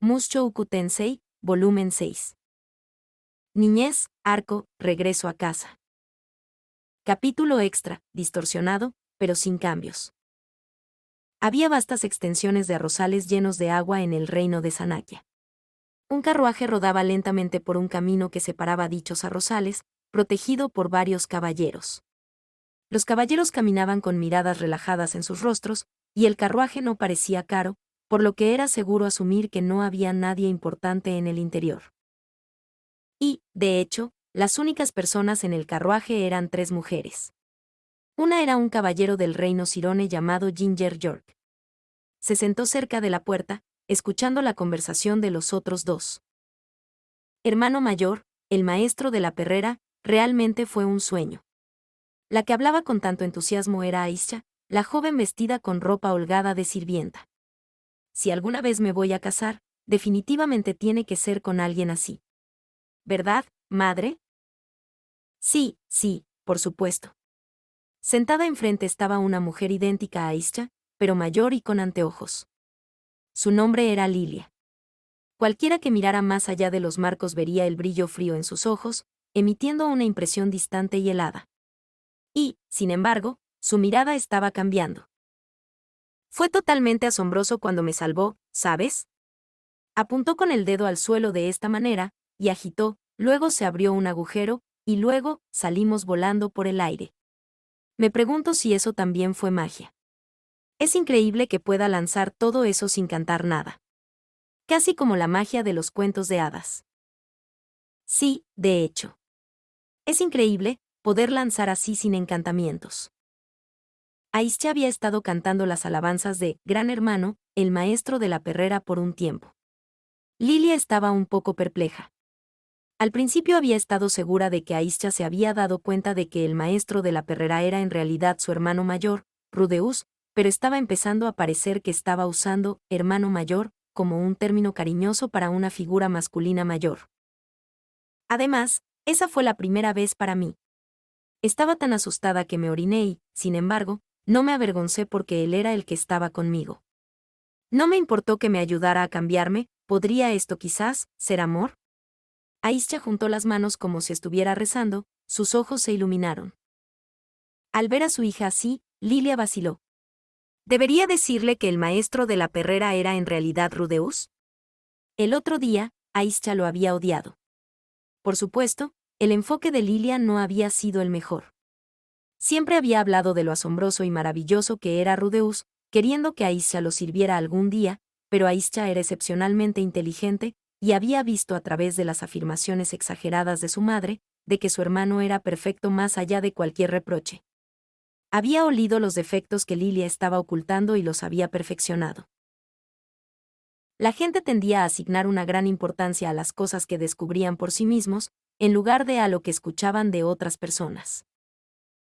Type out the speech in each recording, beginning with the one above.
Mushoku Tensei, volumen 6. Niñez, arco, regreso a casa. Capítulo extra, distorsionado, pero sin cambios. Había vastas extensiones de arrozales llenos de agua en el reino de Sanakia. Un carruaje rodaba lentamente por un camino que separaba dichos arrozales, protegido por varios caballeros. Los caballeros caminaban con miradas relajadas en sus rostros, y el carruaje no parecía caro, por lo que era seguro asumir que no había nadie importante en el interior. Y, de hecho, las únicas personas en el carruaje eran 3 mujeres. Una era un caballero del reino Sirone llamado Ginger York. Se sentó cerca de la puerta, escuchando la conversación de los otros 2. Hermano mayor, el maestro de la perrera, realmente fue un sueño. La que hablaba con tanto entusiasmo era Aisha, la joven vestida con ropa holgada de sirvienta. Si alguna vez me voy a casar, definitivamente tiene que ser con alguien así. ¿Verdad, madre? Sí, por supuesto. Sentada enfrente estaba una mujer idéntica a Aisha, pero mayor y con anteojos. Su nombre era Lilia. Cualquiera que mirara más allá de los marcos vería el brillo frío en sus ojos, emitiendo una impresión distante y helada. Y, sin embargo, su mirada estaba cambiando. Fue totalmente asombroso cuando me salvó, ¿sabes? Apuntó con el dedo al suelo de esta manera, y agitó, luego se abrió un agujero, y luego, salimos volando por el aire. Me pregunto si eso también fue magia. Es increíble que pueda lanzar todo eso sin cantar nada. Casi como la magia de los cuentos de hadas. Sí, de hecho. Es increíble poder lanzar así sin encantamientos. Aisha había estado cantando las alabanzas de Gran Hermano, el maestro de la perrera por un tiempo. Lilia estaba un poco perpleja. Al principio había estado segura de que Aisha se había dado cuenta de que el maestro de la perrera era en realidad su hermano mayor, Rudeus, pero estaba empezando a parecer que estaba usando hermano mayor como un término cariñoso para una figura masculina mayor. Además, esa fue la primera vez para mí. Estaba tan asustada que me oriné y, sin embargo, no me avergoncé porque él era el que estaba conmigo. No me importó que me ayudara a cambiarme, ¿podría esto quizás ser amor? Aisha juntó las manos como si estuviera rezando, sus ojos se iluminaron. Al ver a su hija así, Lilia vaciló. ¿Debería decirle que el maestro de la perrera era en realidad Rudeus? El otro día, Aisha lo había odiado. Por supuesto, el enfoque de Lilia no había sido el mejor. Siempre había hablado de lo asombroso y maravilloso que era Rudeus, queriendo que Aisha lo sirviera algún día, pero Aisha era excepcionalmente inteligente, y había visto a través de las afirmaciones exageradas de su madre, de que su hermano era perfecto más allá de cualquier reproche. Había olido los defectos que Lilia estaba ocultando y los había perfeccionado. La gente tendía a asignar una gran importancia a las cosas que descubrían por sí mismos, en lugar de a lo que escuchaban de otras personas.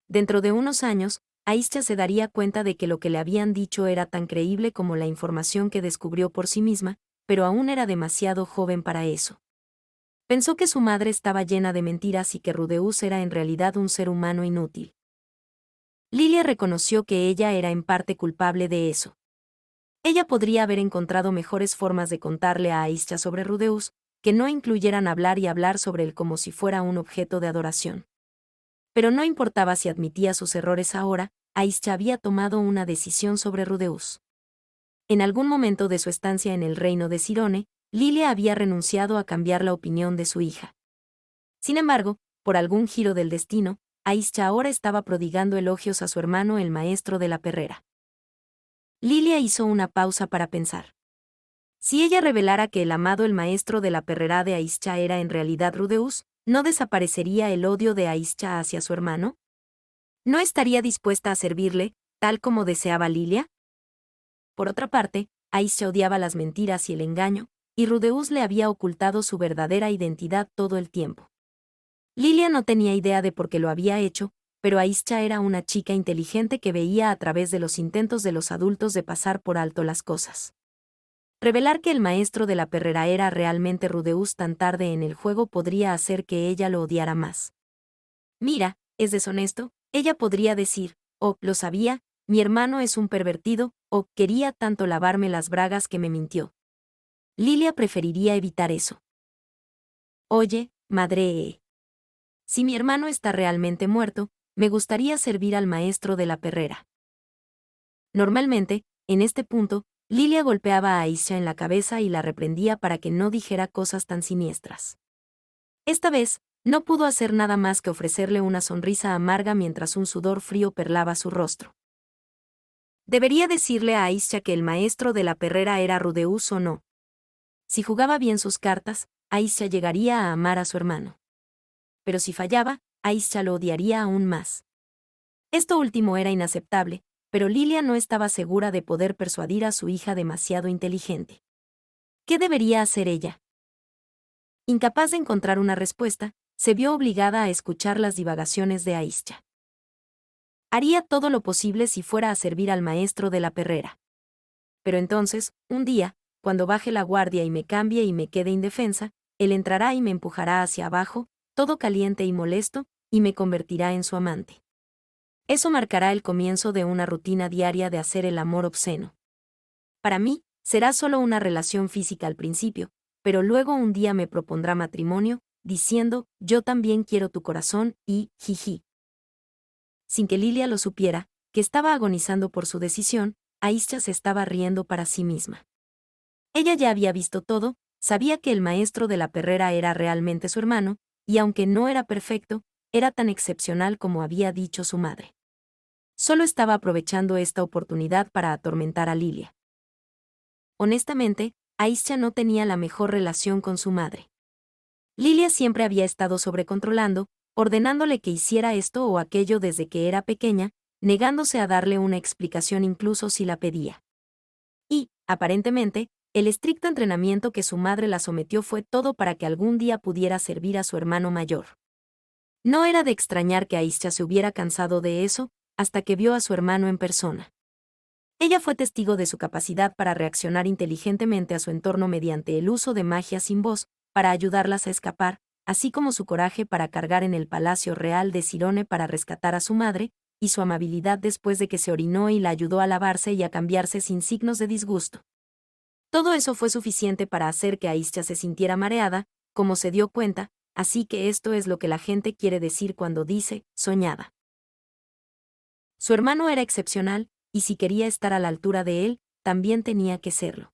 Dentro de unos años, Aisha se daría cuenta de que lo que le habían dicho era tan creíble como la información que descubrió por sí misma, pero aún era demasiado joven para eso. Pensó que su madre estaba llena de mentiras y que Rudeus era en realidad un ser humano inútil. Lilia reconoció que ella era en parte culpable de eso. Ella podría haber encontrado mejores formas de contarle a Aisha sobre Rudeus, que no incluyeran hablar y hablar sobre él como si fuera un objeto de adoración. Pero no importaba si admitía sus errores ahora, Aisha había tomado una decisión sobre Rudeus. En algún momento de su estancia en el reino de Sirone, Lilia había renunciado a cambiar la opinión de su hija. Sin embargo, por algún giro del destino, Aisha ahora estaba prodigando elogios a su hermano el maestro de la perrera. Lilia hizo una pausa para pensar. Si ella revelara que el amado el maestro de la perrera de Aisha era en realidad Rudeus, ¿no desaparecería el odio de Aisha hacia su hermano? ¿No estaría dispuesta a servirle, tal como deseaba Lilia? Por otra parte, Aisha odiaba las mentiras y el engaño, y Rudeus le había ocultado su verdadera identidad todo el tiempo. Lilia no tenía idea de por qué lo había hecho, pero Aisha era una chica inteligente que veía a través de los intentos de los adultos de pasar por alto las cosas. Revelar que el maestro de la perrera era realmente Rudeus tan tarde en el juego podría hacer que ella lo odiara más. Mira, es deshonesto, ella podría decir, oh, lo sabía, mi hermano es un pervertido, o quería tanto lavarme las bragas que me mintió. Lilia preferiría evitar eso. Oye, madre, si mi hermano está realmente muerto, me gustaría servir al maestro de la perrera. Normalmente, en este punto, Lilia golpeaba a Aisha en la cabeza y la reprendía para que no dijera cosas tan siniestras. Esta vez, no pudo hacer nada más que ofrecerle una sonrisa amarga mientras un sudor frío perlaba su rostro. ¿Debería decirle a Aisha que el maestro de la perrera era Rudeus o no? Si jugaba bien sus cartas, Aisha llegaría a amar a su hermano. Pero si fallaba, Aisha lo odiaría aún más. Esto último era inaceptable, pero Lilia no estaba segura de poder persuadir a su hija demasiado inteligente. ¿Qué debería hacer ella? Incapaz de encontrar una respuesta, se vio obligada a escuchar las divagaciones de Aisha. Haría todo lo posible si fuera a servir al maestro de la perrera. Pero entonces, un día, cuando baje la guardia y me cambie y me quede indefensa, él entrará y me empujará hacia abajo, todo caliente y molesto, y me convertirá en su amante. Eso marcará el comienzo de una rutina diaria de hacer el amor obsceno. Para mí, será solo una relación física al principio, pero luego un día me propondrá matrimonio, diciendo, yo también quiero tu corazón, y, jiji. Sin que Lilia lo supiera, que estaba agonizando por su decisión, Aisha se estaba riendo para sí misma. Ella ya había visto todo, sabía que el maestro de la perrera era realmente su hermano, y aunque no era perfecto, era tan excepcional como había dicho su madre. Solo estaba aprovechando esta oportunidad para atormentar a Lilia. Honestamente, Aisha no tenía la mejor relación con su madre. Lilia siempre había estado sobrecontrolando, ordenándole que hiciera esto o aquello desde que era pequeña, negándose a darle una explicación incluso si la pedía. Y, aparentemente, el estricto entrenamiento que su madre la sometió fue todo para que algún día pudiera servir a su hermano mayor. No era de extrañar que Aisha se hubiera cansado de eso, hasta que vio a su hermano en persona. Ella fue testigo de su capacidad para reaccionar inteligentemente a su entorno mediante el uso de magia sin voz, para ayudarlas a escapar, así como su coraje para cargar en el palacio real de Cirone para rescatar a su madre, y su amabilidad después de que se orinó y la ayudó a lavarse y a cambiarse sin signos de disgusto. Todo eso fue suficiente para hacer que Aisha se sintiera mareada, como se dio cuenta, así que esto es lo que la gente quiere decir cuando dice, soñada. Su hermano era excepcional, y si quería estar a la altura de él, también tenía que serlo.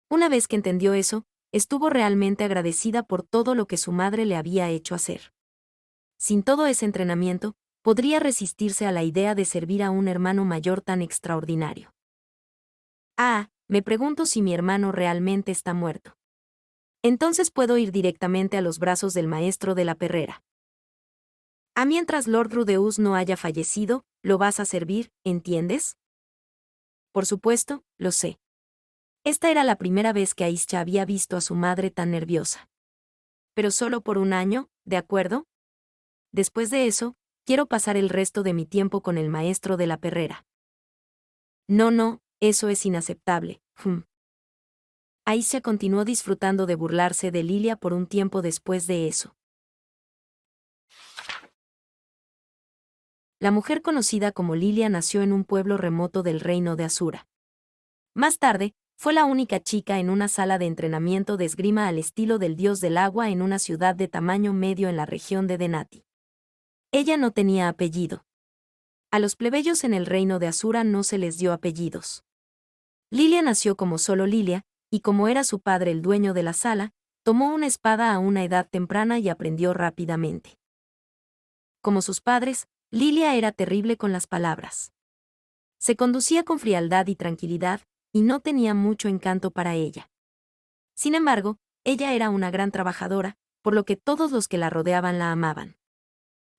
Una vez que entendió eso, estuvo realmente agradecida por todo lo que su madre le había hecho hacer. Sin todo ese entrenamiento, podría resistirse a la idea de servir a un hermano mayor tan extraordinario. Me pregunto si mi hermano realmente está muerto. Entonces puedo ir directamente a los brazos del maestro de la perrera. Mientras Lord Rudeus no haya fallecido, lo vas a servir, ¿entiendes? Por supuesto, lo sé. Esta era la primera vez que Aisha había visto a su madre tan nerviosa. Pero solo por un año, ¿de acuerdo? Después de eso, quiero pasar el resto de mi tiempo con el maestro de la perrera. No, eso es inaceptable. Aisha continuó disfrutando de burlarse de Lilia por un tiempo después de eso. La mujer conocida como Lilia nació en un pueblo remoto del reino de Asura. Más tarde, fue la única chica en una sala de entrenamiento de esgrima al estilo del dios del agua en una ciudad de tamaño medio en la región de Denati. Ella no tenía apellido. A los plebeyos en el reino de Asura no se les dio apellidos. Lilia nació como solo Lilia, y como era su padre el dueño de la sala, tomó una espada a una edad temprana y aprendió rápidamente. Como sus padres, Lilia era terrible con las palabras. Se conducía con frialdad y tranquilidad, y no tenía mucho encanto para ella. Sin embargo, ella era una gran trabajadora, por lo que todos los que la rodeaban la amaban.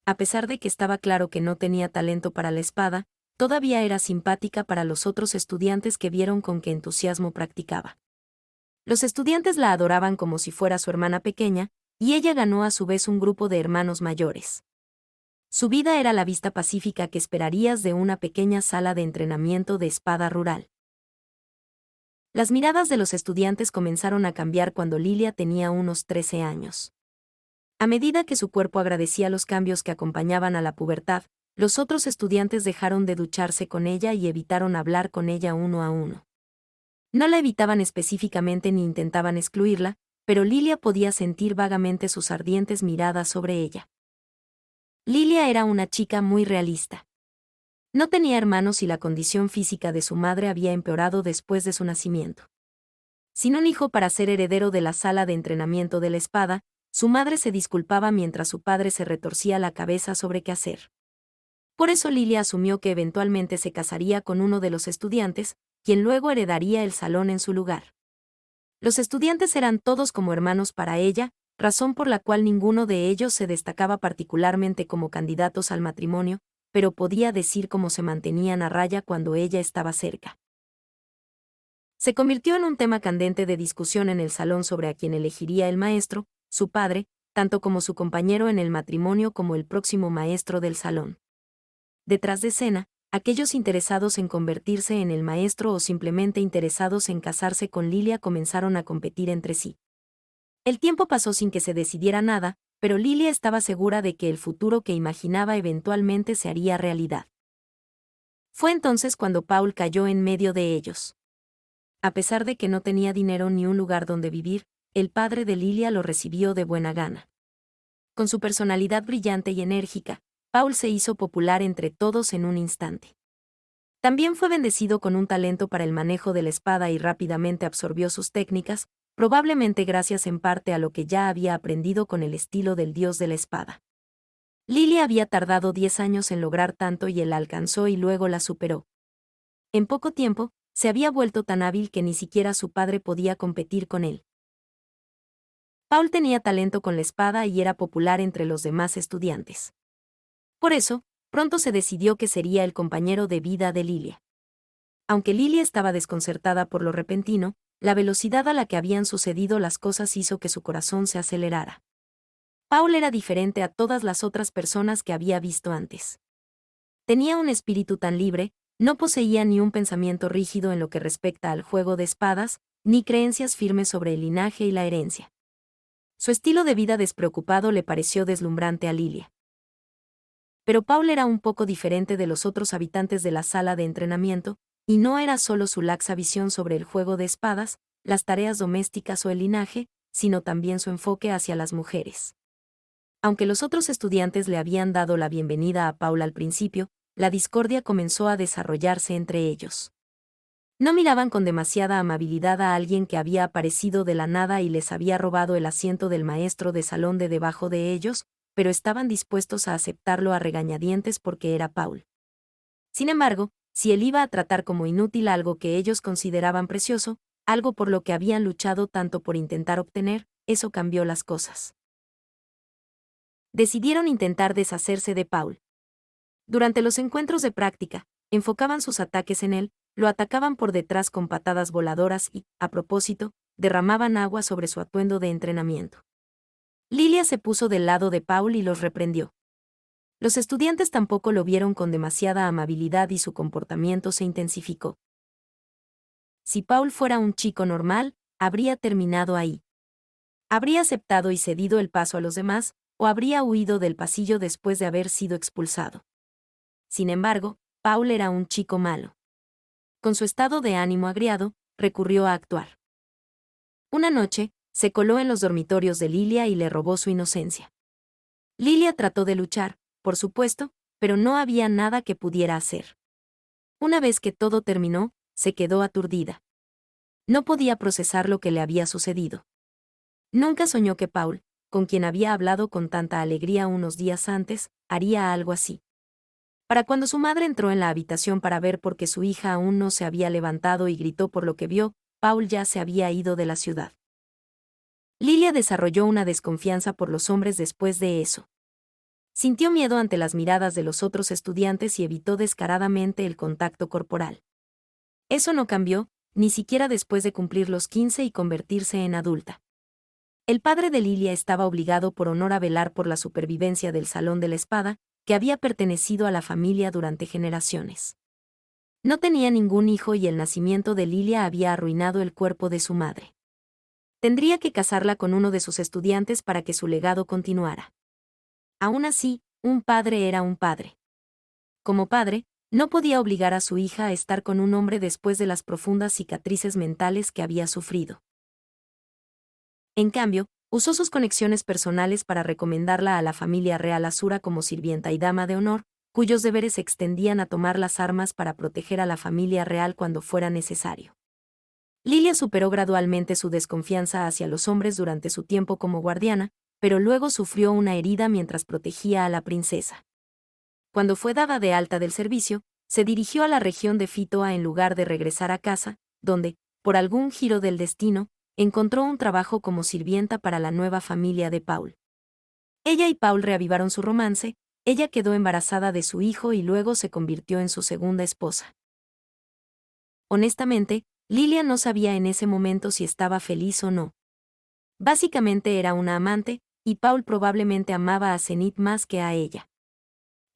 A pesar de que estaba claro que no tenía talento para la espada, todavía era simpática para los otros estudiantes que vieron con qué entusiasmo practicaba. Los estudiantes la adoraban como si fuera su hermana pequeña, y ella ganó a su vez un grupo de hermanos mayores. Su vida era la vista pacífica que esperarías de una pequeña sala de entrenamiento de espada rural. Las miradas de los estudiantes comenzaron a cambiar cuando Lilia tenía unos 13 años. A medida que su cuerpo agradecía los cambios que acompañaban a la pubertad, los otros estudiantes dejaron de ducharse con ella y evitaron hablar con ella uno a uno. No la evitaban específicamente ni intentaban excluirla, pero Lilia podía sentir vagamente sus ardientes miradas sobre ella. Lilia era una chica muy realista. No tenía hermanos y la condición física de su madre había empeorado después de su nacimiento. Sin un hijo para ser heredero de la sala de entrenamiento de la espada, su madre se disculpaba mientras su padre se retorcía la cabeza sobre qué hacer. Por eso Lilia asumió que eventualmente se casaría con uno de los estudiantes, quien luego heredaría el salón en su lugar. Los estudiantes eran todos como hermanos para ella, razón por la cual ninguno de ellos se destacaba particularmente como candidatos al matrimonio, pero podía decir cómo se mantenían a raya cuando ella estaba cerca. Se convirtió en un tema candente de discusión en el salón sobre a quién elegiría el maestro, su padre, tanto como su compañero en el matrimonio como el próximo maestro del salón. Detrás de escena, aquellos interesados en convertirse en el maestro o simplemente interesados en casarse con Lilia comenzaron a competir entre sí. El tiempo pasó sin que se decidiera nada, pero Lilia estaba segura de que el futuro que imaginaba eventualmente se haría realidad. Fue entonces cuando Paul cayó en medio de ellos. A pesar de que no tenía dinero ni un lugar donde vivir, el padre de Lilia lo recibió de buena gana. Con su personalidad brillante y enérgica, Paul se hizo popular entre todos en un instante. También fue bendecido con un talento para el manejo de la espada y rápidamente absorbió sus técnicas, probablemente gracias en parte a lo que ya había aprendido con el estilo del dios de la espada. Lilia había tardado 10 años en lograr tanto y él la alcanzó y luego la superó. En poco tiempo, se había vuelto tan hábil que ni siquiera su padre podía competir con él. Paul tenía talento con la espada y era popular entre los demás estudiantes. Por eso, pronto se decidió que sería el compañero de vida de Lilia. Aunque Lilia estaba desconcertada por lo repentino, la velocidad a la que habían sucedido las cosas hizo que su corazón se acelerara. Paul era diferente a todas las otras personas que había visto antes. Tenía un espíritu tan libre, no poseía ni un pensamiento rígido en lo que respecta al juego de espadas, ni creencias firmes sobre el linaje y la herencia. Su estilo de vida despreocupado le pareció deslumbrante a Lilia. Pero Paul era un poco diferente de los otros habitantes de la sala de entrenamiento, y no era solo su laxa visión sobre el juego de espadas, las tareas domésticas o el linaje, sino también su enfoque hacia las mujeres. Aunque los otros estudiantes le habían dado la bienvenida a Paul al principio, la discordia comenzó a desarrollarse entre ellos. No miraban con demasiada amabilidad a alguien que había aparecido de la nada y les había robado el asiento del maestro de salón de debajo de ellos, pero estaban dispuestos a aceptarlo a regañadientes porque era Paul. Sin embargo, si él iba a tratar como inútil algo que ellos consideraban precioso, algo por lo que habían luchado tanto por intentar obtener, eso cambió las cosas. Decidieron intentar deshacerse de Paul. Durante los encuentros de práctica, enfocaban sus ataques en él, lo atacaban por detrás con patadas voladoras y, a propósito, derramaban agua sobre su atuendo de entrenamiento. Lilia se puso del lado de Paul y los reprendió. Los estudiantes tampoco lo vieron con demasiada amabilidad y su comportamiento se intensificó. Si Paul fuera un chico normal, habría terminado ahí. Habría aceptado y cedido el paso a los demás, o habría huido del pasillo después de haber sido expulsado. Sin embargo, Paul era un chico malo. Con su estado de ánimo agriado, recurrió a actuar. Una noche, se coló en los dormitorios de Lilia y le robó su inocencia. Lilia trató de luchar, por supuesto, pero no había nada que pudiera hacer. Una vez que todo terminó, se quedó aturdida. No podía procesar lo que le había sucedido. Nunca soñó que Paul, con quien había hablado con tanta alegría unos días antes, haría algo así. Para cuando su madre entró en la habitación para ver por qué su hija aún no se había levantado y gritó por lo que vio, Paul ya se había ido de la ciudad. Lilia desarrolló una desconfianza por los hombres después de eso. Sintió miedo ante las miradas de los otros estudiantes y evitó descaradamente el contacto corporal. Eso no cambió, ni siquiera después de cumplir los 15 y convertirse en adulta. El padre de Lilia estaba obligado por honor a velar por la supervivencia del Salón de la Espada, que había pertenecido a la familia durante generaciones. No tenía ningún hijo y el nacimiento de Lilia había arruinado el cuerpo de su madre. Tendría que casarla con uno de sus estudiantes para que su legado continuara. Aún así, un padre era un padre. Como padre, No podía obligar a su hija a estar con un hombre después de las profundas cicatrices mentales que había sufrido. En cambio, usó sus conexiones personales para recomendarla a la familia real Asura como sirvienta y dama de honor, cuyos deberes se extendían a tomar las armas para proteger a la familia real cuando fuera necesario. Lilia superó gradualmente su desconfianza hacia los hombres durante su tiempo como guardiana, pero luego sufrió una herida mientras protegía a la princesa. Cuando fue dada de alta del servicio, se dirigió a la región de Fitoa en lugar de regresar a casa, donde, por algún giro del destino, encontró un trabajo como sirvienta para la nueva familia de Paul. Ella y Paul reavivaron su romance, ella quedó embarazada de su hijo y luego se convirtió en su segunda esposa. Honestamente, Lilia no sabía en ese momento si estaba feliz o no. Básicamente era una amante, y Paul probablemente amaba a Zenith más que a ella.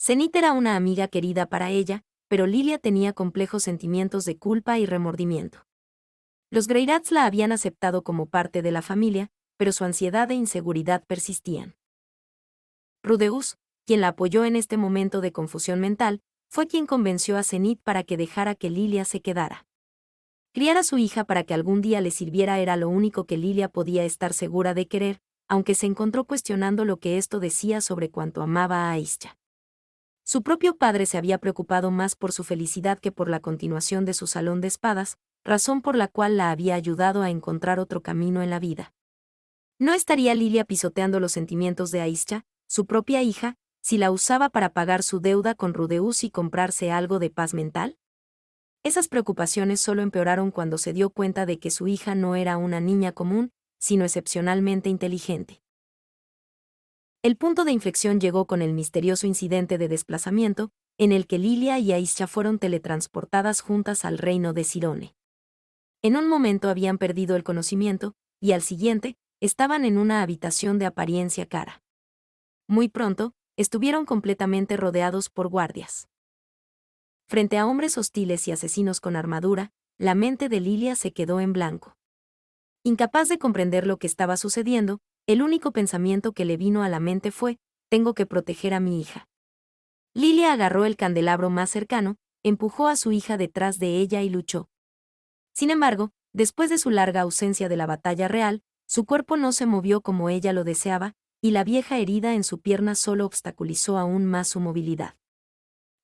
Zenith era una amiga querida para ella, pero Lilia tenía complejos sentimientos de culpa y remordimiento. Los Greyrats la habían aceptado como parte de la familia, pero su ansiedad e inseguridad persistían. Rudeus, quien la apoyó en este momento de confusión mental, fue quien convenció a Zenith para que dejara que Lilia se quedara. Criar a su hija para que algún día le sirviera era lo único que Lilia podía estar segura de querer, aunque se encontró cuestionando lo que esto decía sobre cuánto amaba a Aisha. Su propio padre se había preocupado más por su felicidad que por la continuación de su salón de espadas, razón por la cual la había ayudado a encontrar otro camino en la vida. ¿No estaría Lilia pisoteando los sentimientos de Aisha, su propia hija, si la usaba para pagar su deuda con Rudeus y comprarse algo de paz mental? Esas preocupaciones solo empeoraron cuando se dio cuenta de que su hija no era una niña común, sino excepcionalmente inteligente. El punto de inflexión llegó con el misterioso incidente de desplazamiento, en el que Lilia y Aisha fueron teletransportadas juntas al reino de Sirone. En un momento habían perdido el conocimiento, y al siguiente, estaban en una habitación de apariencia cara. Muy pronto, estuvieron completamente rodeados por guardias. Frente a hombres hostiles y asesinos con armadura, la mente de Lilia se quedó en blanco. Incapaz de comprender lo que estaba sucediendo, el único pensamiento que le vino a la mente fue: tengo que proteger a mi hija. Lilia agarró el candelabro más cercano, empujó a su hija detrás de ella y luchó. Sin embargo, después de su larga ausencia de la batalla real, su cuerpo no se movió como ella lo deseaba, y la vieja herida en su pierna solo obstaculizó aún más su movilidad.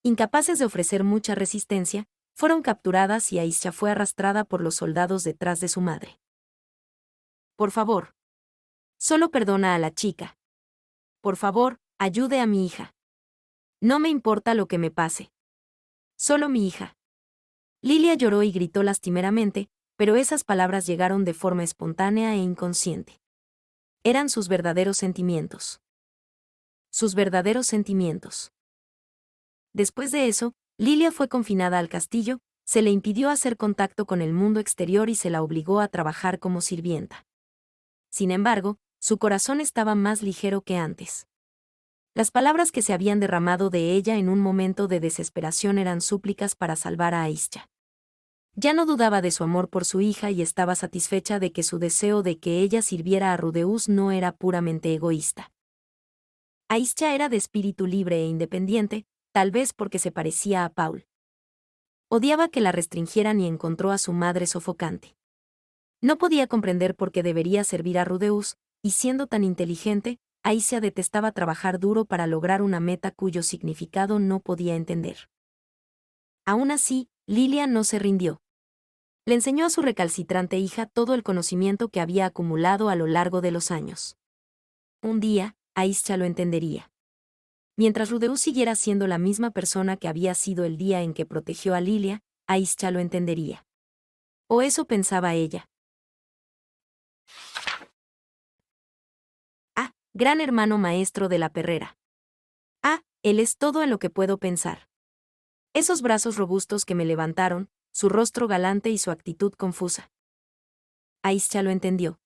Incapaces de ofrecer mucha resistencia, fueron capturadas y Aisha fue arrastrada por los soldados detrás de su madre. Por favor. Solo perdona a la chica. Por favor, ayude a mi hija. No me importa lo que me pase. Solo mi hija. Lilia lloró y gritó lastimeramente, pero esas palabras llegaron de forma espontánea e inconsciente. Eran sus verdaderos sentimientos. Sus verdaderos sentimientos. Después de eso, Lilia fue confinada al castillo, se le impidió hacer contacto con el mundo exterior y se la obligó a trabajar como sirvienta. Sin embargo, su corazón estaba más ligero que antes. Las palabras que se habían derramado de ella en un momento de desesperación eran súplicas para salvar a Aisha. Ya no dudaba de su amor por su hija y estaba satisfecha de que su deseo de que ella sirviera a Rudeus no era puramente egoísta. Aisha era de espíritu libre e independiente, tal vez porque se parecía a Paul. Odiaba que la restringieran y encontró a su madre sofocante. No podía comprender por qué debería servir a Rudeus, y siendo tan inteligente, Aisha detestaba trabajar duro para lograr una meta cuyo significado no podía entender. Aún así, Lilia no se rindió. Le enseñó a su recalcitrante hija todo el conocimiento que había acumulado a lo largo de los años. Un día, Aisha lo entendería. Mientras Rudeus siguiera siendo la misma persona que había sido el día en que protegió a Lilia, Aisha lo entendería. O eso pensaba ella. Ah, gran hermano maestro de la perrera. Ah, él es todo en lo que puedo pensar. Esos brazos robustos que me levantaron, su rostro galante y su actitud confusa. Aisha lo entendió.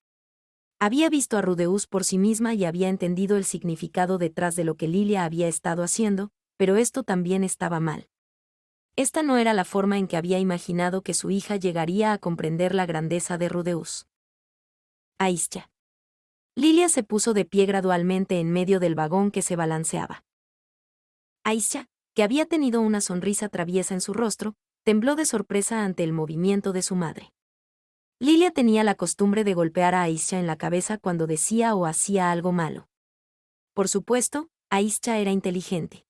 Había visto a Rudeus por sí misma y había entendido el significado detrás de lo que Lilia había estado haciendo, pero esto también estaba mal. Esta no era la forma en que había imaginado que su hija llegaría a comprender la grandeza de Rudeus. Aisha. Lilia se puso de pie gradualmente en medio del vagón que se balanceaba. Aisha, que había tenido una sonrisa traviesa en su rostro, tembló de sorpresa ante el movimiento de su madre. Lilia tenía la costumbre de golpear a Aisha en la cabeza cuando decía o hacía algo malo. Por supuesto, Aisha era inteligente.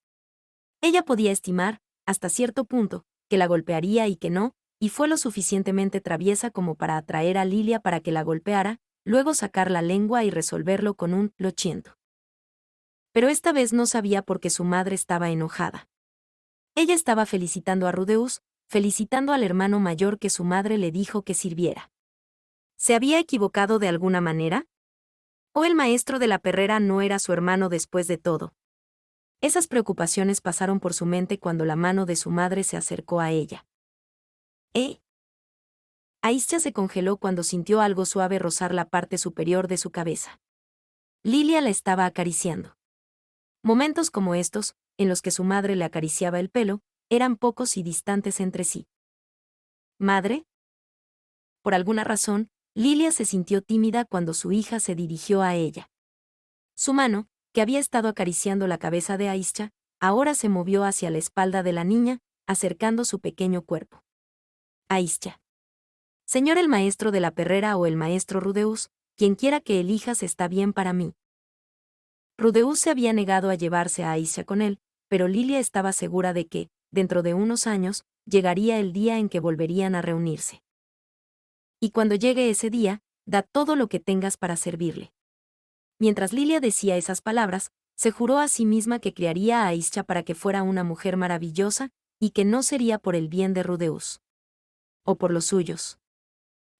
Ella podía estimar, hasta cierto punto, que la golpearía y que no, y fue lo suficientemente traviesa como para atraer a Lilia para que la golpeara, luego sacar la lengua y resolverlo con un «lo siento». Pero esta vez no sabía por qué su madre estaba enojada. Ella estaba felicitando a Rudeus, felicitando al hermano mayor que su madre le dijo que sirviera. ¿Se había equivocado de alguna manera? ¿O el maestro de la perrera no era su hermano después de todo? Esas preocupaciones pasaron por su mente cuando la mano de su madre se acercó a ella. Aisha se congeló cuando sintió algo suave rozar la parte superior de su cabeza. Lilia la estaba acariciando. Momentos como estos, en los que su madre le acariciaba el pelo, eran pocos y distantes entre sí. ¿Madre? Por alguna razón, Lilia se sintió tímida cuando su hija se dirigió a ella. Su mano, que había estado acariciando la cabeza de Aisha, ahora se movió hacia la espalda de la niña, acercando su pequeño cuerpo. Aisha. Señor el maestro de la perrera o el maestro Rudeus, quienquiera que elijas está bien para mí. Rudeus se había negado a llevarse a Aisha con él, pero Lilia estaba segura de que, dentro de unos años, llegaría el día en que volverían a reunirse. Y cuando llegue ese día, da todo lo que tengas para servirle. Mientras Lilia decía esas palabras, se juró a sí misma que criaría a Aisha para que fuera una mujer maravillosa, y que no sería por el bien de Rudeus. O por los suyos.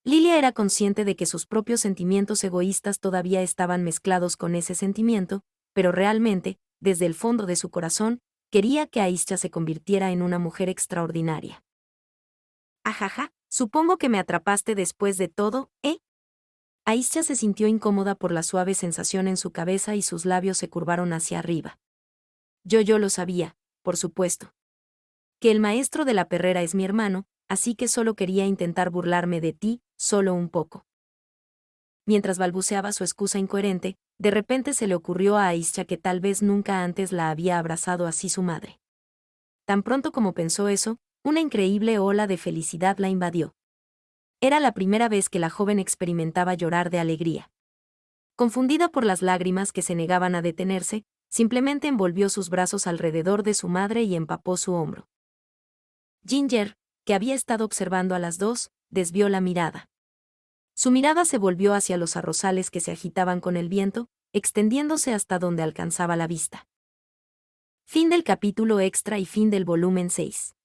Lilia era consciente de que sus propios sentimientos egoístas todavía estaban mezclados con ese sentimiento, pero realmente, desde el fondo de su corazón, quería que Aisha se convirtiera en una mujer extraordinaria. Ajaja, supongo que me atrapaste después de todo, ¿eh? Aisha se sintió incómoda por la suave sensación en su cabeza y sus labios se curvaron hacia arriba. Yo lo sabía, por supuesto. Que el maestro de la perrera es mi hermano, así que solo quería intentar burlarme de ti, solo un poco. Mientras balbuceaba su excusa incoherente, de repente se le ocurrió a Aisha que tal vez nunca antes la había abrazado así su madre. Tan pronto como pensó eso, una increíble ola de felicidad la invadió. Era la primera vez que la joven experimentaba llorar de alegría. Confundida por las lágrimas que se negaban a detenerse, simplemente envolvió sus brazos alrededor de su madre y empapó su hombro. Ginger, que había estado observando a las dos, desvió la mirada. Su mirada se volvió hacia los arrozales que se agitaban con el viento, extendiéndose hasta donde alcanzaba la vista. Fin del capítulo extra y fin del volumen 6.